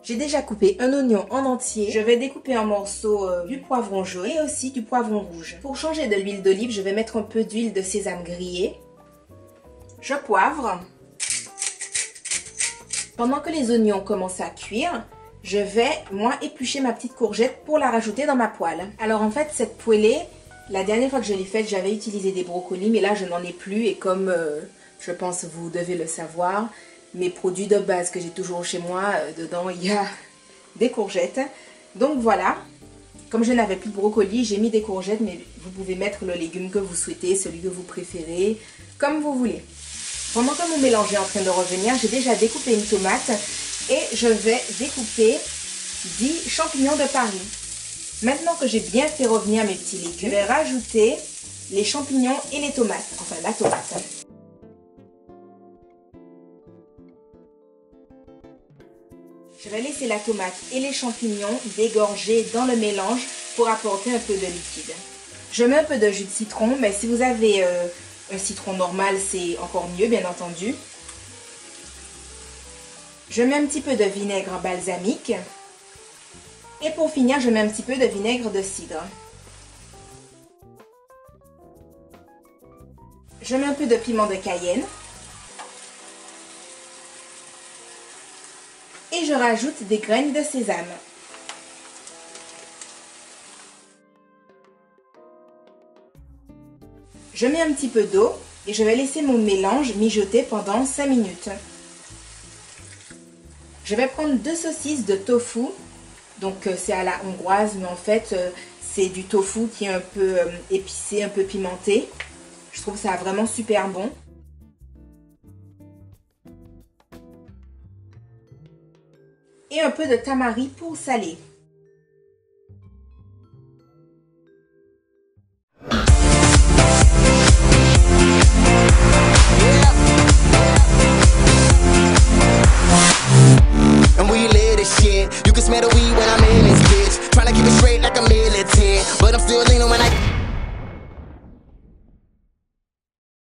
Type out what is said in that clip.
J'ai déjà coupé un oignon en entier. Je vais découper en morceaux du poivron jaune et aussi du poivron rouge. Pour changer de l'huile d'olive, je vais mettre un peu d'huile de sésame grillée. Je poivre. Pendant que les oignons commencent à cuire, je vais, moi, éplucher ma petite courgette pour la rajouter dans ma poêle. Alors en fait, cette poêlée, la dernière fois que je l'ai faite, j'avais utilisé des brocolis, mais là, je n'en ai plus. Et comme je pense vous devez le savoir, mes produits de base que j'ai toujours chez moi, dedans, il y a des courgettes. Donc voilà, comme je n'avais plus de brocolis, j'ai mis des courgettes, mais vous pouvez mettre le légume que vous souhaitez, celui que vous préférez, comme vous voulez. Pendant que mon mélange est en train de revenir, j'ai déjà découpé une tomate et je vais découper 10 champignons de Paris. Maintenant que j'ai bien fait revenir mes petits légumes, je vais rajouter les champignons et les tomates, enfin la tomate. Je vais laisser la tomate et les champignons dégorger dans le mélange pour apporter un peu de liquide. Je mets un peu de jus de citron, mais si vous avez un citron normal, c'est encore mieux, bien entendu. Je mets un petit peu de vinaigre balsamique. Et pour finir, je mets un petit peu de vinaigre de cidre. Je mets un peu de piment de Cayenne. Et je rajoute des graines de sésame. Je mets un petit peu d'eau et je vais laisser mon mélange mijoter pendant 5 minutes. Je vais prendre 2 saucisses de tofu. Donc c'est à la hongroise, mais en fait c'est du tofu qui est un peu épicé, un peu pimenté. Je trouve ça vraiment super bon. Et un peu de tamari pour saler. You can smell the weed when I'm in this bitch. Tryna keep it straight like a militant, but I'm still leaning when I